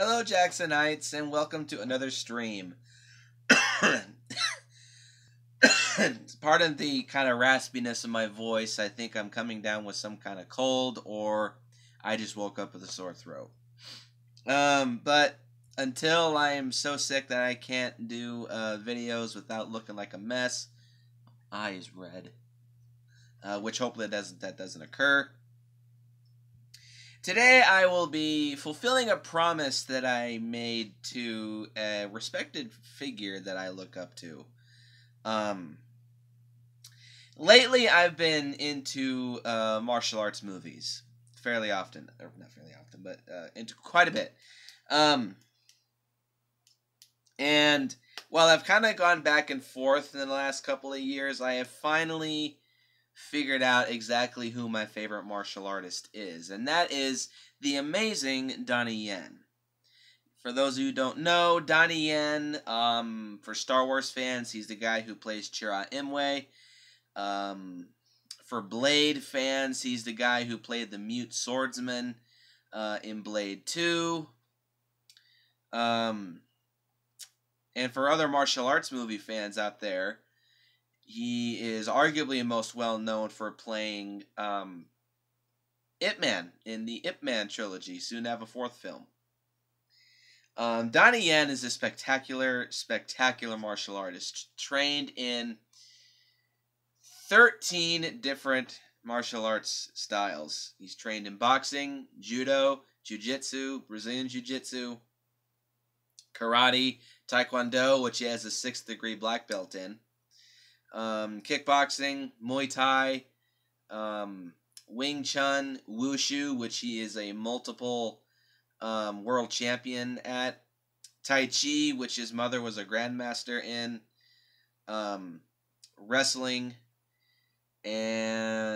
Hello, Jacksonites, and welcome to another stream. Pardon the kind of raspiness of my voice. I think I'm coming down with some kind of cold, or I just woke up with a sore throat. But until I am so sick that I can't do videos without looking like a mess, eye is red. Which hopefully that doesn't occur. Today I will be fulfilling a promise that I made to a respected figure that I look up to. Lately I've been into martial arts movies fairly often, or not fairly often, but into quite a bit. And while I've kind of gone back and forth in the last couple of years, I have finally figured out exactly who my favorite martial artist is, and that is the amazing Donnie Yen. For those of you who don't know, Donnie Yen, for Star Wars fans, he's the guy who plays Chirrut Imwe. For Blade fans, he's the guy who played the mute swordsman in Blade 2. And for other martial arts movie fans out there, he is arguably most well known for playing Ip Man in the Ip Man trilogy, soon to have a fourth film. Donnie Yen is a spectacular martial artist, trained in 13 different martial arts styles. He's trained in boxing, judo, jiu-jitsu, Brazilian jiu-jitsu, karate, taekwondo, which he has a 6th degree black belt in, kickboxing, Muay Thai, Wing Chun, Wushu, which he is a multiple world champion at, Tai Chi, which his mother was a grandmaster in, wrestling, and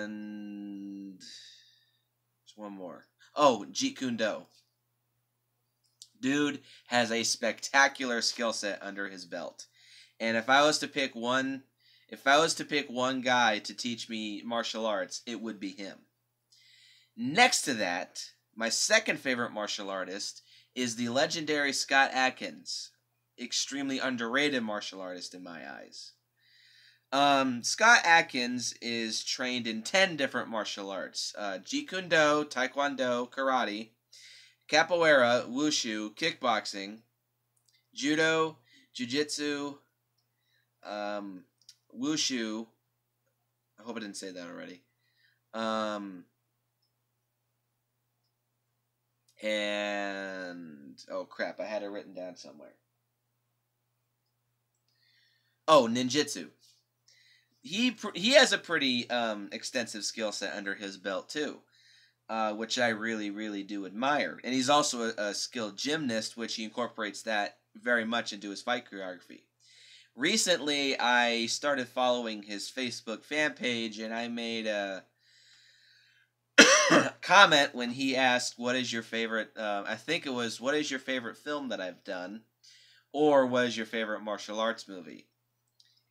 there's one more. Oh, Jeet Kune Do. Dude has a spectacular skill set under his belt. And if I was to pick one guy to teach me martial arts, it would be him. Next to that, my second favorite martial artist is the legendary Scott Adkins. Extremely underrated martial artist in my eyes. Scott Adkins is trained in 10 different martial arts. Jeet Kune Do, Taekwondo, Karate, Capoeira, Wushu, Kickboxing, Judo, Jiu-Jitsu, Wushu. I hope I didn't say that already. And oh crap, I had it written down somewhere. Oh, ninjutsu. He has a pretty extensive skill set under his belt too, which I really do admire. And he's also a skilled gymnast, which he incorporates that very much into his fight choreography. Recently, I started following his Facebook fan page, and I made a comment when he asked, what is your favorite, I think it was, what is your favorite film that I've done? Or what is your favorite martial arts movie?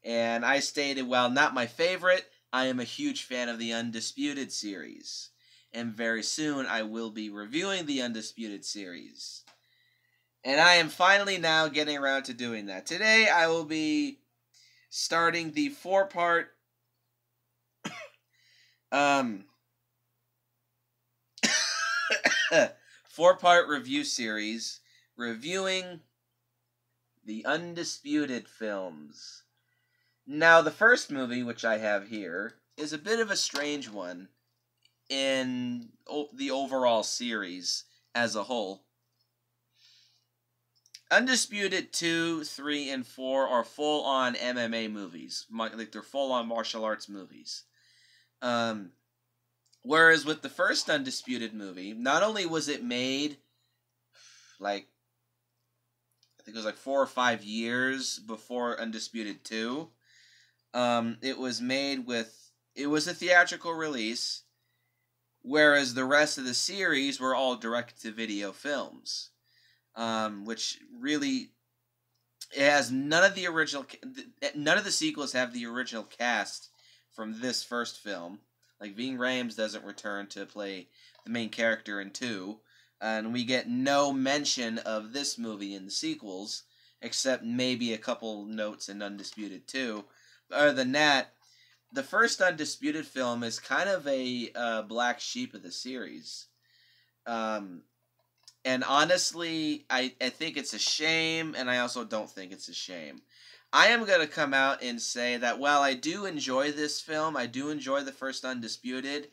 And I stated, well, not my favorite, I am a huge fan of the Undisputed series. And very soon, I will be reviewing the Undisputed series. And I am finally now getting around to doing that. Today, I will be starting the 4-part review series reviewing the Undisputed films. Now, the first movie, which I have here, is a bit of a strange one in the overall series as a whole. Undisputed 2, 3, and 4 are full-on MMA movies. Like, they're full-on martial arts movies. Whereas with the first Undisputed movie, not only was it made, like, I think it was like 4 or 5 years before Undisputed 2, it was made with, it was a theatrical release, whereas the rest of the series were all direct-to-video films. Which really, it has none of the sequels have the original cast from this first film. Like, Ving Rhames doesn't return to play the main character in 2. And we get no mention of this movie in the sequels, except maybe a couple notes in Undisputed 2. But other than that, the first Undisputed film is kind of a black sheep of the series. And honestly, I think it's a shame, and I also don't think it's a shame. I am going to come out and say that while I do enjoy this film, I do enjoy the first Undisputed,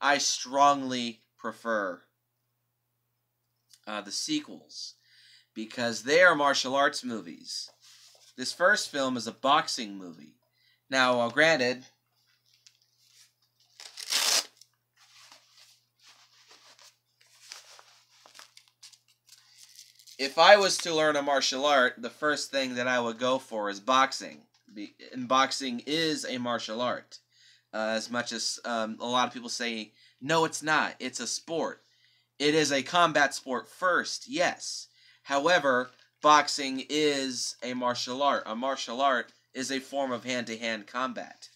I strongly prefer the sequels, because they are martial arts movies. This first film is a boxing movie. Now, granted, if I was to learn a martial art, the first thing that I would go for is boxing. And boxing is a martial art. As much as a lot of people say, no, it's not. It's a sport. It is a combat sport first, yes. However, boxing is a martial art. A martial art is a form of hand-to-hand combat.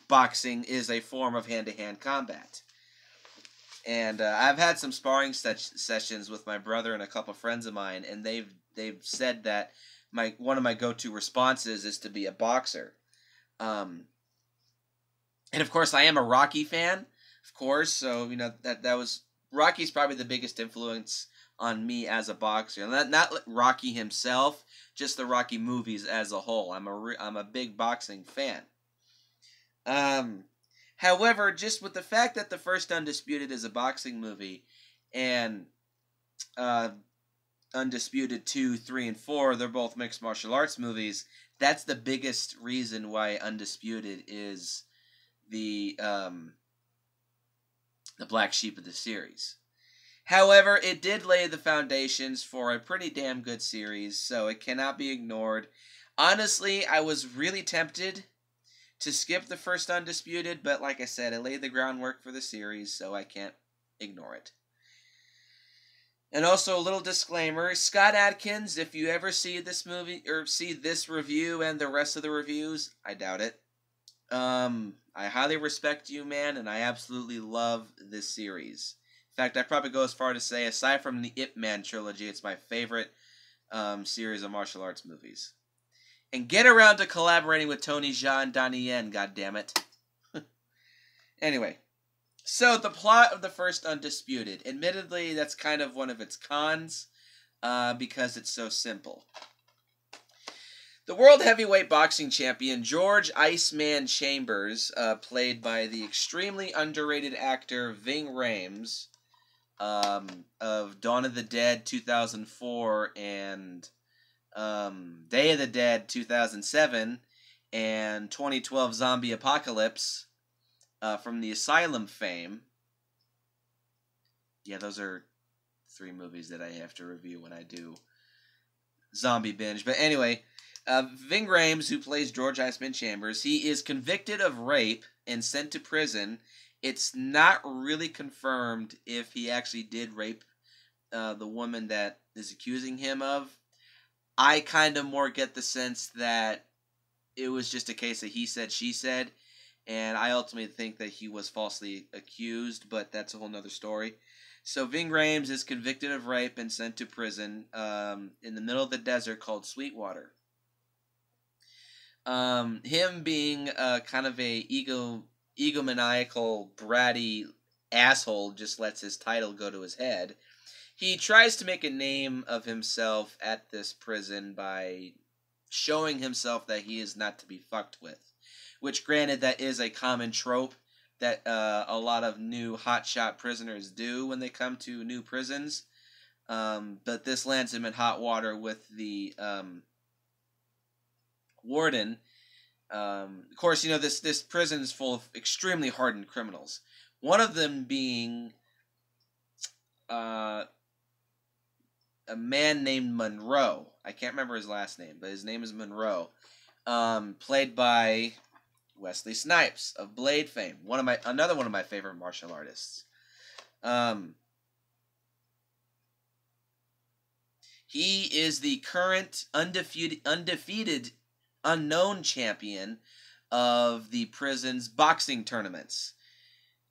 Boxing is a form of hand-to-hand combat. And I've had some sparring sessions with my brother and a couple friends of mine, and they've said that one of my go-to responses is to be a boxer. And of course, I am a Rocky fan, of course. So that was Rocky's probably the biggest influence on me as a boxer. Not Rocky himself, just the Rocky movies as a whole. I'm a big boxing fan. However, just with the fact that the first Undisputed is a boxing movie, and Undisputed 2, 3, and 4, they're both mixed martial arts movies, that's the biggest reason why Undisputed is the black sheep of the series. However, it did lay the foundations for a pretty damn good series, so it cannot be ignored. Honestly, I was really tempted to skip the first Undisputed, but like I said, it laid the groundwork for the series, so I can't ignore it. And also, a little disclaimer, Scott Adkins, if you ever see this movie, or see this review and the rest of the reviews, I doubt it. I highly respect you, man, and I absolutely love this series. In fact, I'd probably go as far to say, aside from the Ip Man trilogy, it's my favorite series of martial arts movies. And get around to collaborating with Tony Jaa and Donnie Yen, goddammit. Anyway, so the plot of the first Undisputed. Admittedly, that's kind of one of its cons, because it's so simple. The World Heavyweight Boxing Champion, George Iceman Chambers, played by the extremely underrated actor Ving Rhames, of Dawn of the Dead 2004 and Day of the Dead 2007 and 2012 Zombie Apocalypse, from the Asylum fame. Yeah, those are 3 movies that I have to review when I do Zombie Binge. But anyway, Ving Rhames, who plays George Iceman Chambers, he is convicted of rape and sent to prison. It's not really confirmed if he actually did rape the woman that is accusing him of. I kind of more get the sense that it was just a case of he said, she said, and I ultimately think that he was falsely accused, but that's a whole nother story. So Ving Rhames is convicted of rape and sent to prison in the middle of the desert called Sweetwater. Him being kind of a egomaniacal, bratty asshole just lets his title go to his head. He tries to make a name of himself at this prison by showing himself that he is not to be fucked with. Which, granted, that is a common trope that a lot of new hotshot prisoners do when they come to new prisons. But this lands him in hot water with the warden. Of course, this prison is full of extremely hardened criminals. One of them being a man named Monroe. I can't remember his last name, but his name is Monroe. Played by Wesley Snipes of Blade fame. Another one of my favorite martial artists. He is the current undefeated unknown champion of the prison's boxing tournaments.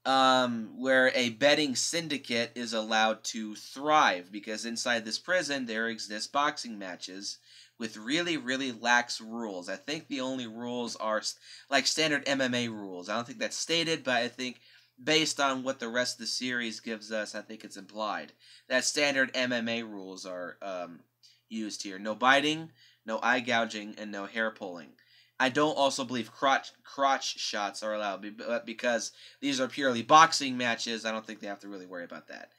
where a betting syndicate is allowed to thrive, because inside this prison there exist boxing matches with really, really lax rules. I think the only rules are like standard MMA rules. I don't think that's stated, but I think based on what the rest of the series gives us, I think it's implied that standard MMA rules are used here. No biting, no eye gouging, and no hair pulling. I don't also believe crotch shots are allowed, but because these are purely boxing matches, I don't think they have to really worry about that.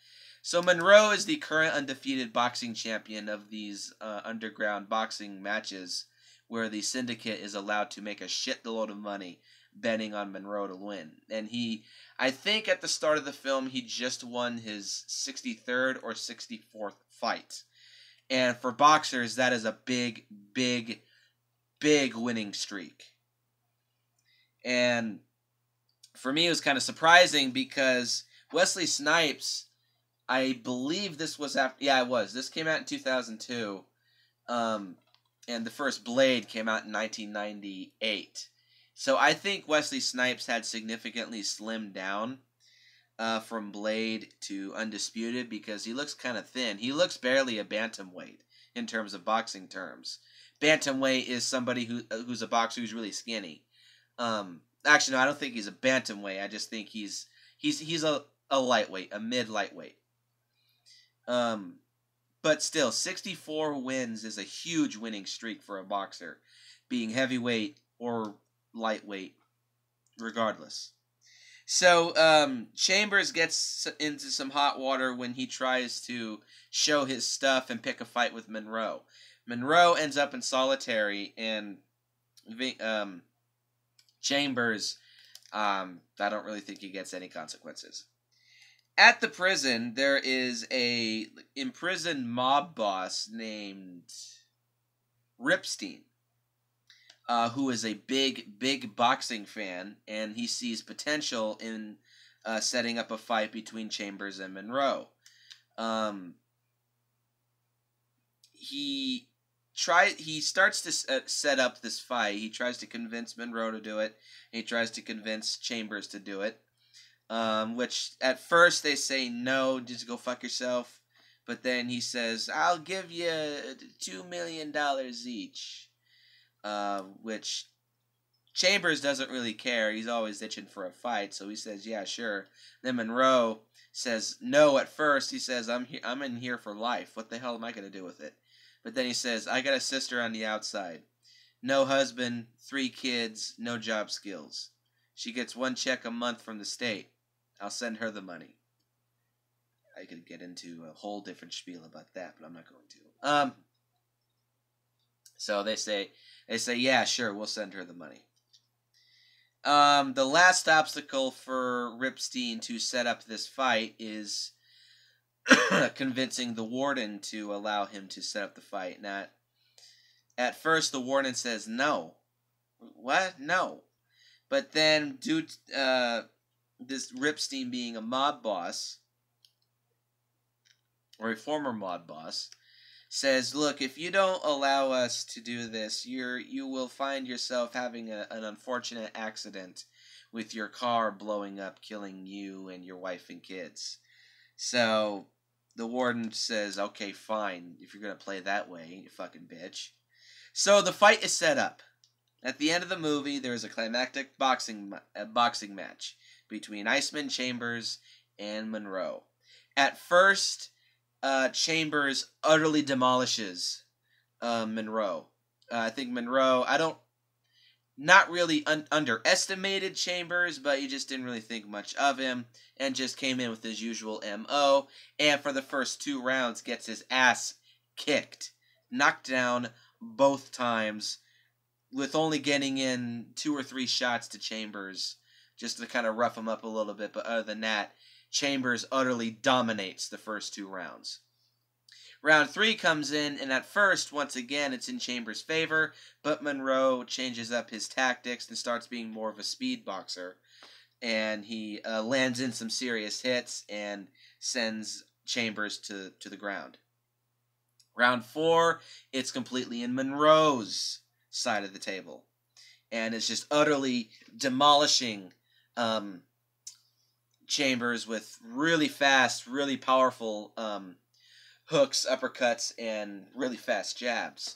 So Monroe is the current undefeated boxing champion of these underground boxing matches, where the syndicate is allowed to make a shitload of money betting on Monroe to win. And I think at the start of the film, he just won his 63rd or 64th fight. And for boxers, that is a big, big, big winning streak. And for me, it was kind of surprising because Wesley Snipes, I believe this was after... Yeah, it was. This came out in 2002. And the first Blade came out in 1998. So I think Wesley Snipes had significantly slimmed down from Blade to Undisputed, because he looks kind of thin. He looks barely a bantamweight in terms of boxing terms. Bantamweight is somebody who's a boxer who's really skinny. Actually, no, I don't think he's a bantamweight. I just think he's a lightweight, a mid-lightweight. But still, 64 wins is a huge winning streak for a boxer, being heavyweight or lightweight, regardless. So, Chambers gets into some hot water when he tries to show his stuff and pick a fight with Monroe. Monroe ends up in solitary, and Chambers, I don't really think he gets any consequences. At the prison, there is a imprisoned mob boss named Ripstein, who is a big, big boxing fan, and he sees potential in setting up a fight between Chambers and Monroe. He starts to set up this fight. He tries to convince Monroe to do it. He tries to convince Chambers to do it. Which at first they say no, just go fuck yourself. But then he says, I'll give you $2 million each. Which Chambers doesn't really care. He's always itching for a fight, so he says, yeah, sure. Then Monroe says no at first. He says, I'm in here for life. What the hell am I going to do with it? But then he says, I got a sister on the outside. No husband, 3 kids, no job skills. She gets 1 check a month from the state. I'll send her the money. I could get into a whole different spiel about that, but I'm not going to. So they say, yeah, sure, we'll send her the money. The last obstacle for Ripstein to set up this fight is convincing the warden to allow him to set up the fight. Now, at first, the warden says no. What? No. But then, due to this Ripstein being a mob boss, or a former mob boss, says, look, if you don't allow us to do this, you will find yourself having an unfortunate accident with your car blowing up, killing you and your wife and kids. So the warden says, okay, fine, if you're going to play that way, you fucking bitch. So the fight is set up. At the end of the movie, there is a climactic boxing match between Iceman, Chambers, and Monroe. At first, Chambers utterly demolishes Monroe. I think Monroe, not really underestimated Chambers, but he just didn't really think much of him, and just came in with his usual M.O., and for the first 2 rounds gets his ass kicked. Knocked down both times, with only getting in 2 or 3 shots to Chambers, just to kind of rough him up a little bit, but other than that, Chambers utterly dominates the first 2 rounds. Round 3 comes in, and at first, once again, it's in Chambers' favor, but Monroe changes up his tactics and starts being more of a speed boxer, and he lands in some serious hits and sends Chambers to the ground. Round 4, it's completely in Monroe's side of the table, and it's just utterly demolishing Chambers with really fast, really powerful hooks, uppercuts, and really fast jabs.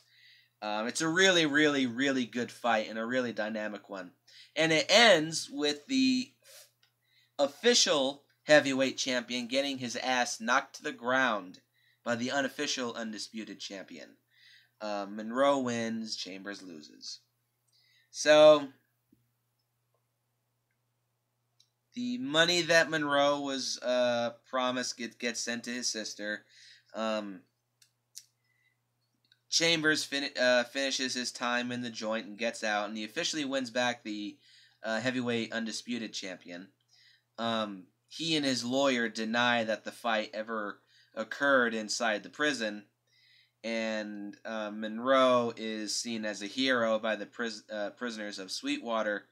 It's a really, really, really good fight and a really dynamic one. And it ends with the official heavyweight champion getting his ass knocked to the ground by the unofficial Undisputed champion. Monroe wins, Chambers loses. So, the money that Monroe was promised gets sent to his sister. Chambers finishes his time in the joint and gets out, and he officially wins back the heavyweight Undisputed champion. He and his lawyer deny that the fight ever occurred inside the prison, and Monroe is seen as a hero by the prisoners of Sweetwater,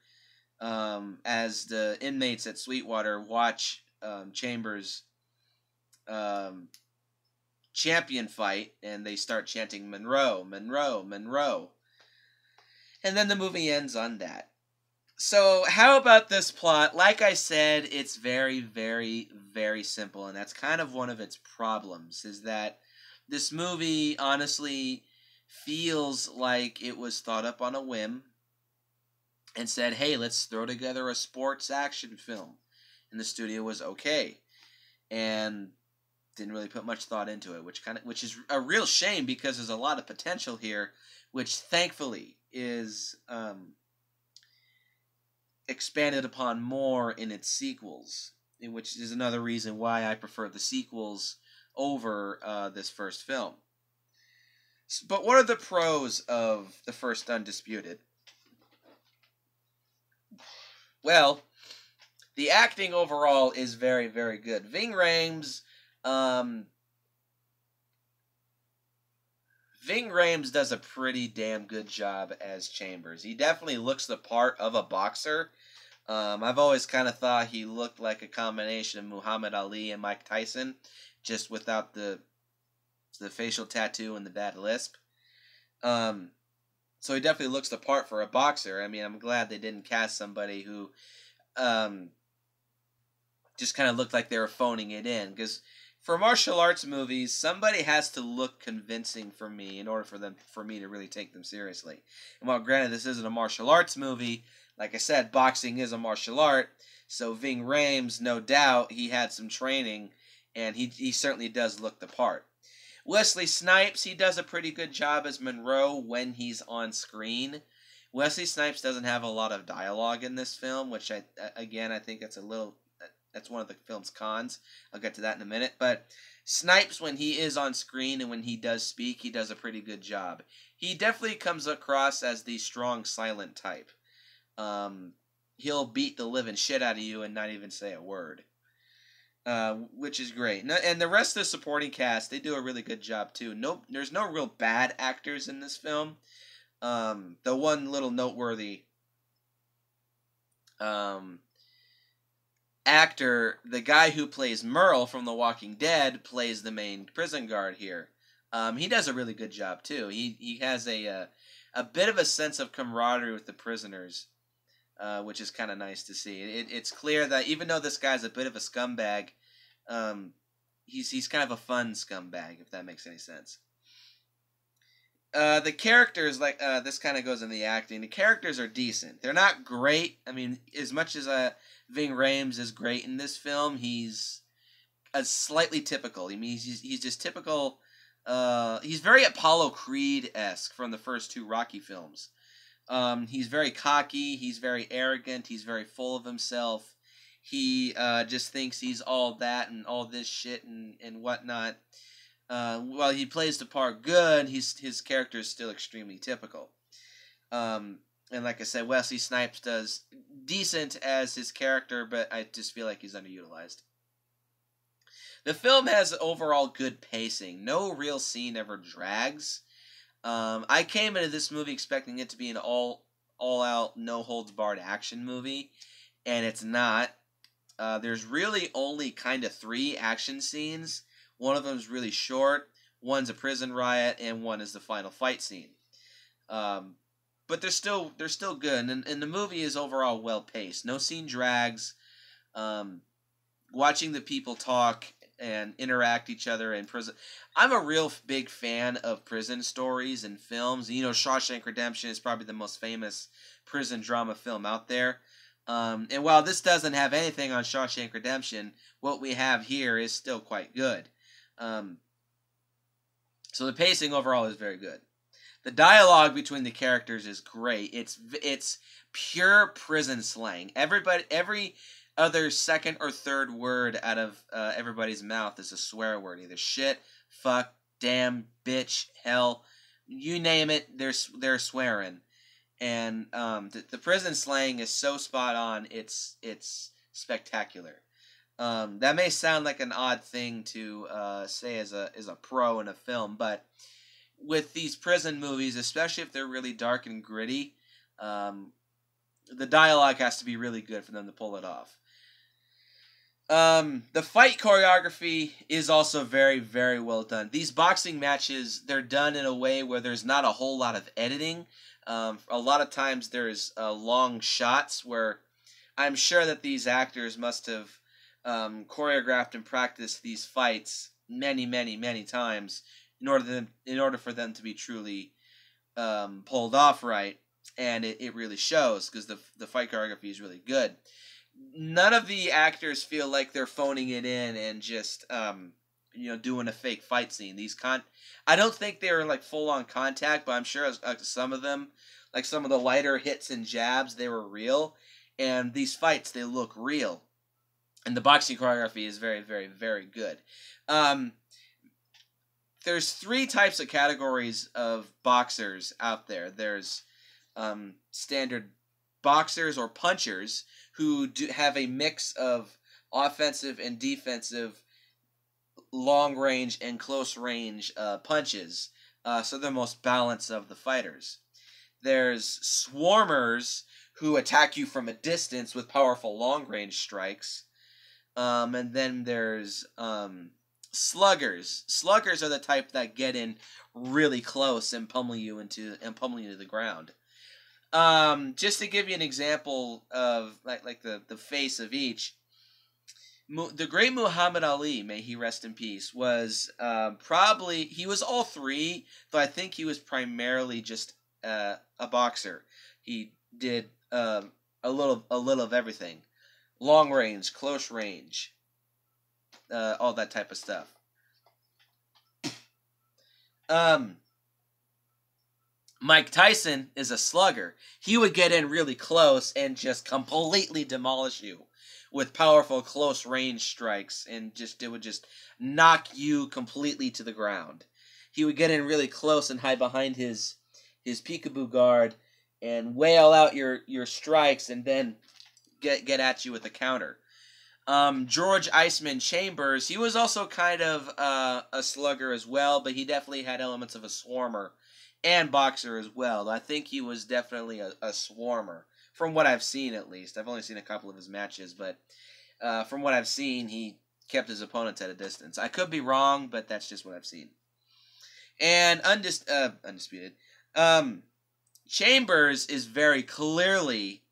as the inmates at Sweetwater watch Chambers' champion fight, and they start chanting Monroe, Monroe, Monroe. And then the movie ends on that. So, how about this plot? Like I said, it's very, very, very simple, and that's kind of one of its problems, is that this movie, honestly, feels like it was thought up on a whim and said, hey, let's throw together a sports action film. And the studio was okay. And didn't really put much thought into it, which is a real shame, because there's a lot of potential here, which thankfully is expanded upon more in its sequels, which is another reason why I prefer the sequels over this first film. But what are the pros of the first Undisputed? Well, the acting overall is very, very good. Ving Rhames does a pretty damn good job as Chambers. He definitely looks the part of a boxer. I've always kind of thought he looked like a combination of Muhammad Ali and Mike Tyson, just without the facial tattoo and the bad lisp. So he definitely looks the part for a boxer. I mean, I'm glad they didn't cast somebody who just kind of looked like they were phoning it in, because for martial arts movies, somebody has to look convincing for me in order for me to really take them seriously. And while granted this isn't a martial arts movie, like I said, boxing is a martial art, so Ving Rhames, no doubt, he had some training, and he certainly does look the part. Wesley Snipes, he does a pretty good job as Monroe when he's on screen. Wesley Snipes doesn't have a lot of dialogue in this film, which I think that's one of the film's cons. I'll get to that in a minute. But Snipes, when he is on screen and when he does speak, he does a pretty good job. He definitely comes across as the strong, silent type. He'll beat the living shit out of you and not even say a word, which is great. And the rest of the supporting cast, they do a really good job too. There's no real bad actors in this film. The one little noteworthy actor, the guy who plays Merle from The Walking Dead, plays the main prison guard here. He does a really good job too. He has a bit of a sense of camaraderie with the prisoners, which is kind of nice to see. It's clear that even though this guy's a bit of a scumbag, he's kind of a fun scumbag, if that makes any sense. The characters, like this kind of goes in the acting. The characters are decent. They're not great. I mean, as much as Ving Rhames is great in this film, he's slightly typical. I mean, he's just typical. He's very Apollo Creed-esque from the first two Rocky films. He's very cocky. He's very arrogant. He's very full of himself. He just thinks he's all that and all this shit and whatnot. While he plays the part good, his character is still extremely typical. And like I said, Wesley Snipes does decent as his character, but I just feel like he's underutilized. The film has overall good pacing. No real scene ever drags. I came into this movie expecting it to be an all-out, no-holds-barred action movie, and it's not. There's really only kind of 3 action scenes. One of them is really short, one's a prison riot, and one is the final fight scene. But they're still good, and the movie is overall well paced. No scene drags. watching the people talk and interact each other in prison. I'm a real big fan of prison stories and films. You know, Shawshank Redemption is probably the most famous prison drama film out there. And while this doesn't have anything on Shawshank Redemption, what we have here is still quite good. So the pacing overall is very good. The dialogue between the characters is great. It's pure prison slang. Every other second or third word out of everybody's mouth is a swear word. Either shit, fuck, damn, bitch, hell, you name it, they're swearing. And the prison slang is so spot on. It's spectacular. That may sound like an odd thing to say as a pro in a film, but with these prison movies, especially if they're really dark and gritty, the dialogue has to be really good for them to pull it off. The fight choreography is also very, very well done. These boxing matches, they're done in a way where there's not a whole lot of editing. A lot of times there's long shots where I'm sure that these actors must have choreographed and practiced these fights many, many, many times in order for them to be truly pulled off right, and it really shows because the fight choreography is really good. None of the actors feel like they're phoning it in and just doing a fake fight scene. I don't think they were like full on contact, but I'm sure some of them, like some of the lighter hits and jabs, they were real. And these fights, they look real. And the boxing choreography is very, very, very good. There's 3 types of categories of boxers out there. There's standard boxers or punchers who have a mix of offensive and defensive long range and close range punches. So they're the most balanced of the fighters. There's swarmers who attack you from a distance with powerful long range strikes. And then there's sluggers. Sluggers are the type that get in really close and pummel you to the ground. Just to give you an example of like the face of each, the great Muhammad Ali, may he rest in peace, was he was all 3, though I think he was primarily just a boxer. He did a little of everything. Long range, close range, all that type of stuff. Mike Tyson is a slugger. He would get in really close and just completely demolish you with powerful close range strikes, and it would just knock you completely to the ground. He would get in really close and hide behind his peekaboo guard and wail out your strikes and then get at you with a counter. George Iceman Chambers, he was also kind of a slugger as well, but he definitely had elements of a swarmer and boxer as well. I think he was definitely a swarmer, from what I've seen at least. I've only seen a couple of his matches, but from what I've seen, he kept his opponents at a distance. I could be wrong, but that's just what I've seen. And Undisputed. Chambers is very clearly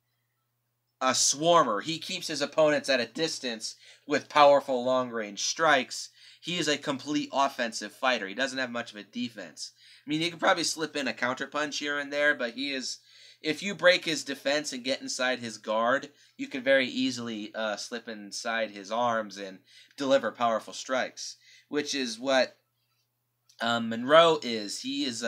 a swarmer. He keeps his opponents at a distance with powerful long-range strikes. He is a complete offensive fighter. He doesn't have much of a defense. I mean, he could probably slip in a counterpunch here and there, but if you break his defense and get inside his guard, you can very easily slip inside his arms and deliver powerful strikes, which is what Monroe is. He's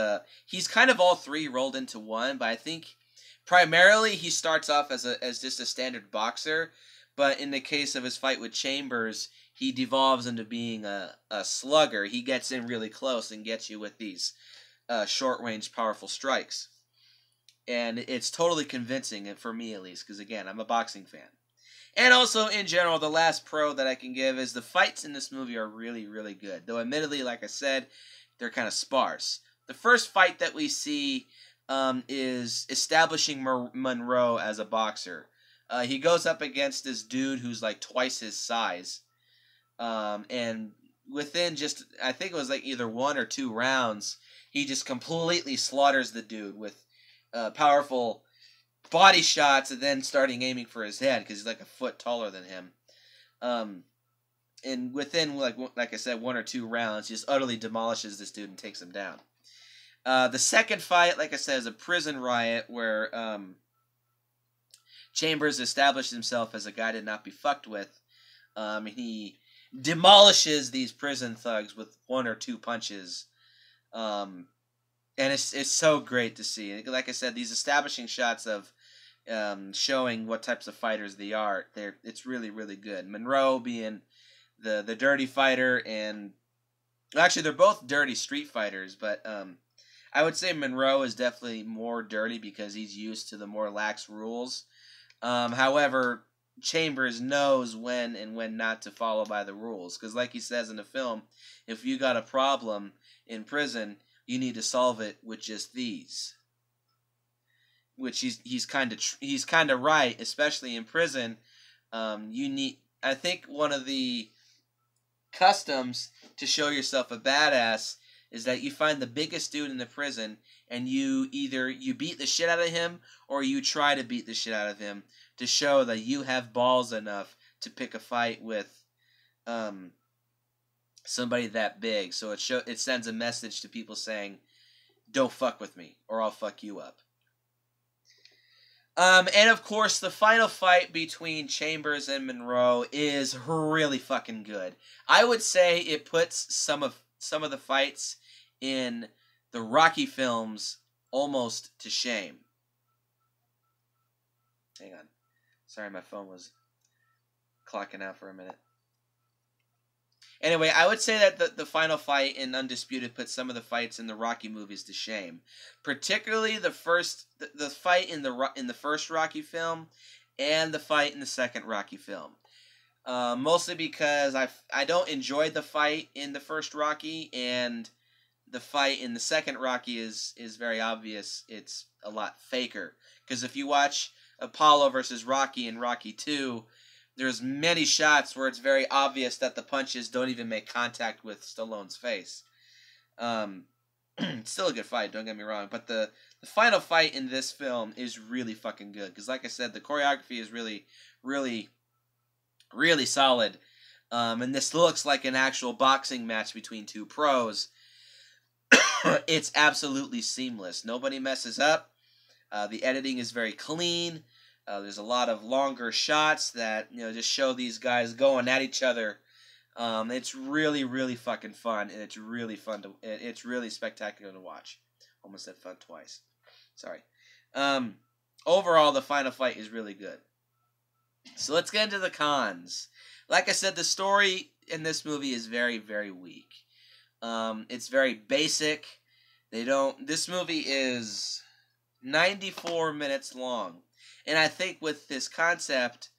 kind of all 3 rolled into one, but I think primarily he starts off as just a standard boxer, but in the case of his fight with Chambers, he devolves into being a slugger. He gets in really close and gets you with these short-range powerful strikes. And it's totally convincing, for me at least, because again, I'm a boxing fan. And also, in general, the last pro that I can give is the fights in this movie are really, really good. Though admittedly, like I said, they're kind of sparse. The first fight that we see is establishing Monroe as a boxer. He goes up against this dude who's like twice his size. And within just, I think it was like either 1 or 2 rounds, he just completely slaughters the dude with powerful body shots and then starting aiming for his head because he's like a foot taller than him. and within like I said, 1 or 2 rounds, just utterly demolishes this dude and takes him down. The second fight, like I said, is a prison riot where Chambers established himself as a guy to not be fucked with. He demolishes these prison thugs with 1 or 2 punches. And it's so great to see. Like I said, these establishing shots of showing what types of fighters they are, it's really, really good. Monroe being the dirty fighter, and actually they're both dirty street fighters, but I would say Monroe is definitely more dirty because he's used to the more lax rules. However, Chambers knows when and when not to follow by the rules, because like he says in the film, if you got a problem in prison, you need to solve it with just these. Which he's kind of right, especially in prison. I think one of the customs to show yourself a badass is that you find the biggest dude in the prison, and you beat the shit out of him, or you try to beat the shit out of him to show that you have balls enough to pick a fight with somebody that big. So it sends a message to people saying, don't fuck with me, or I'll fuck you up. And of course, the final fight between Chambers and Monroe is really fucking good. I would say it puts some of the fights in the Rocky films almost to shame. Hang on. Sorry, my phone was clocking out for a minute. Anyway, I would say that the final fight in Undisputed puts some of the fights in the Rocky movies to shame. Particularly the fight in the first Rocky film and the fight in the second Rocky film. Mostly because I don't enjoy the fight in the first Rocky, and the fight in the second Rocky is very obvious. It's a lot faker. Because if you watch Apollo versus Rocky in Rocky 2, there's many shots where it's very obvious that the punches don't even make contact with Stallone's face. It's still a good fight, don't get me wrong, but the final fight in this film is really fucking good. Because like I said, the choreography is really, really, really solid. And this looks like an actual boxing match between 2 pros. It's absolutely seamless. Nobody messes up. The editing is very clean. There's a lot of longer shots that just show these guys going at each other. It's really, really fucking fun, and it's really fun to. It's really spectacular to watch. Almost said fun twice. Sorry. Overall, the final fight is really good. So let's get into the cons. Like I said, the story in this movie is very, very weak. It's very basic. This movie is 94 minutes long. And I think with this concept,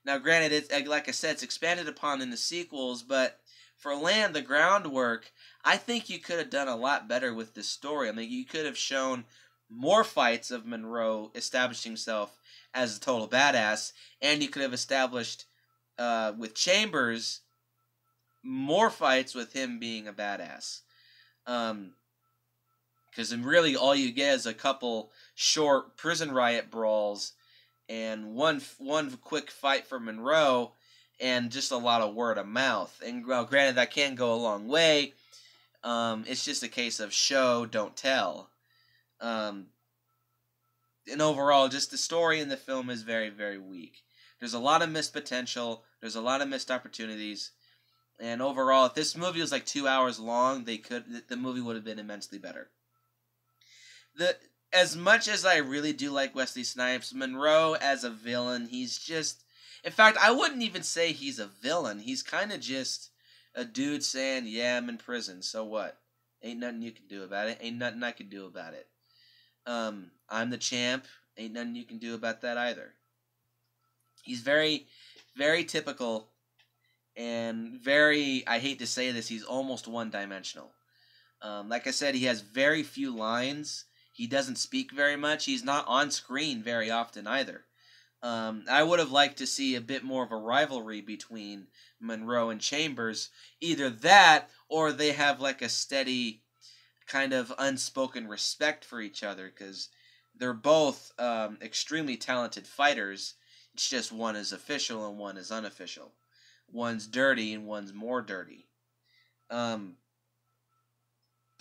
now granted, it's like I said, it's expanded upon in the sequels, but for laying the groundwork, I think you could have done a lot better with this story. I mean, you could have shown more fights of Monroe establishing himself as a total badass, and you could have established with Chambers more fights with him being a badass. Because really all you get is a couple short prison riot brawls and one quick fight for Monroe, and just a lot of word of mouth. And well, granted, that can go a long way. It's just a case of show, don't tell. And overall, just the story in the film is very, very weak. There's a lot of missed potential. There's a lot of missed opportunities. And overall, if this movie was like 2 hours long, the movie would have been immensely better. As much as I really do like Wesley Snipes, Monroe as a villain, he's just... In fact, I wouldn't even say he's a villain. He's kind of just a dude saying, yeah, I'm in prison, so what? Ain't nothing you can do about it. Ain't nothing I can do about it. I'm the champ. Ain't nothing you can do about that either. He's very, very typical, and very, I hate to say this, he's almost one-dimensional. Like I said, he has very few lines. He doesn't speak very much. He's not on screen very often either. I would have liked to see a bit more of a rivalry between Monroe and Chambers. Either that, or they have like a steady kind of unspoken respect for each other, because they're both extremely talented fighters. It's just one is official and one is unofficial. One's dirty and one's more dirty. But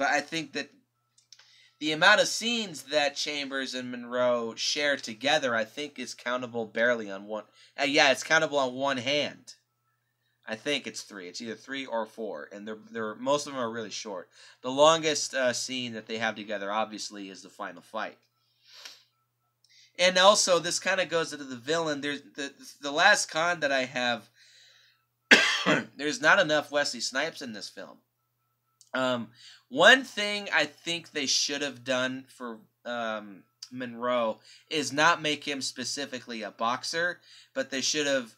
I think that the amount of scenes that Chambers and Monroe share together, I think, is countable barely on one. Yeah, it's countable on one hand. I think it's 3. It's either 3 or 4, and they're most of them are really short. The longest scene that they have together, obviously, is the final fight. And also, this kind of goes into the villain. There's the last con that I have. There's not enough Wesley Snipes in this film. One thing I think they should have done for Monroe is not make him specifically a boxer, but they should have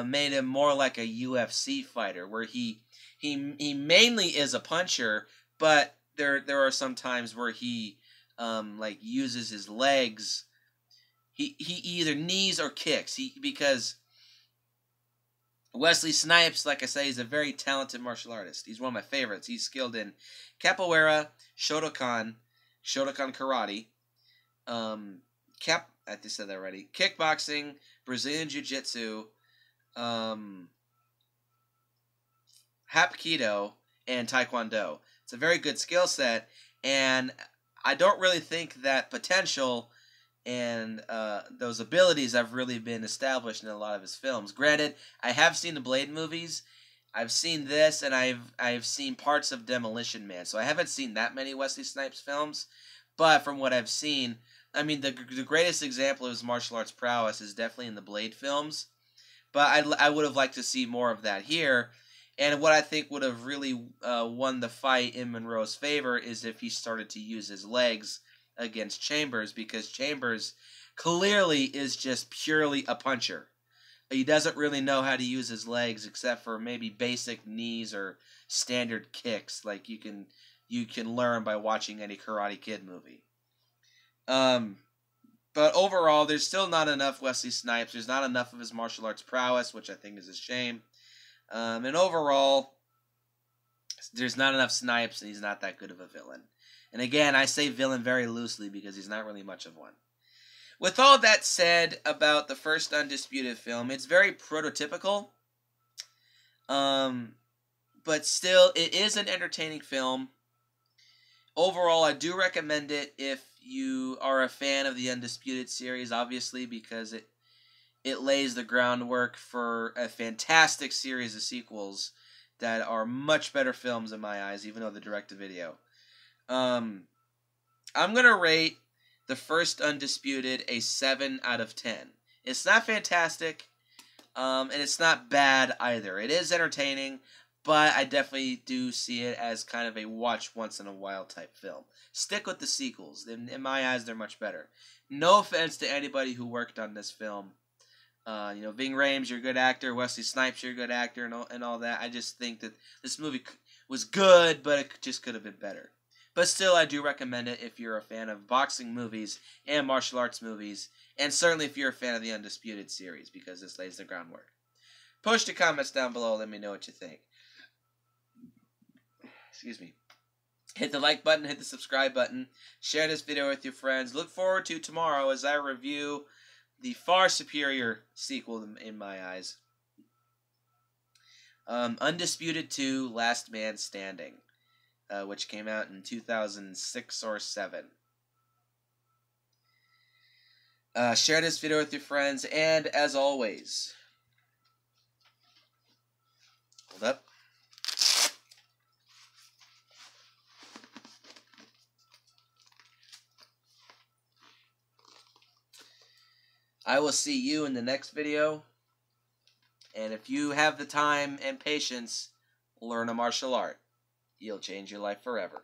made him more like a UFC fighter, where he mainly is a puncher, but there are some times where he like uses his legs. He either knees or kicks. Because Wesley Snipes, like I say, is a very talented martial artist. He's one of my favorites. He's skilled in capoeira, Shotokan karate, I just said that already, kickboxing, Brazilian jiu-jitsu, Hapkido, and Taekwondo. It's a very good skill set, and I don't really think that potential and those abilities have really been established in a lot of his films. Granted, I have seen the Blade movies. I've seen this, and I've seen parts of Demolition Man, so I haven't seen that many Wesley Snipes films. But from what I've seen, I mean, the greatest example of his martial arts prowess is definitely in the Blade films. But I would have liked to see more of that here. And what I think would have really won the fight in Monroe's favor is if he started to use his legs against Chambers, because Chambers clearly is just purely a puncher. He doesn't really know how to use his legs except for maybe basic knees or standard kicks like you can learn by watching any Karate Kid movie. But overall, there's still not enough Wesley Snipes. There's not enough of his martial arts prowess, which I think is a shame. And overall, there's not enough Snipes, and he's not that good of a villain. And again, I say villain very loosely because he's not really much of one. With all that said about the first Undisputed film, it's very prototypical. But still, it is an entertaining film. Overall, I do recommend it if you are a fan of the Undisputed series, obviously, because it lays the groundwork for a fantastic series of sequels that are much better films in my eyes, even though they're direct-to-video. I'm going to rate the first Undisputed a 7 out of 10. It's not fantastic, and it's not bad either. It is entertaining, but I definitely do see it as kind of a watch-once-in-a-while type film. Stick with the sequels. In my eyes, they're much better. No offense to anybody who worked on this film. Ving Rhames, you're a good actor. Wesley Snipes, you're a good actor, and all that. I just think that this movie was good, but it just could have been better. But still, I do recommend it if you're a fan of boxing movies and martial arts movies, and certainly if you're a fan of the Undisputed series, because this lays the groundwork. Push the comments down below. Let me know what you think. Excuse me. Hit the like button, hit the subscribe button, share this video with your friends. Look forward to tomorrow as I review the far superior sequel in my eyes. Undisputed 2, Last Man Standing, which came out in 2006 or 7. Share this video with your friends, and as always, hold up. I will see you in the next video, and if you have the time and patience, learn a martial art. You'll change your life forever.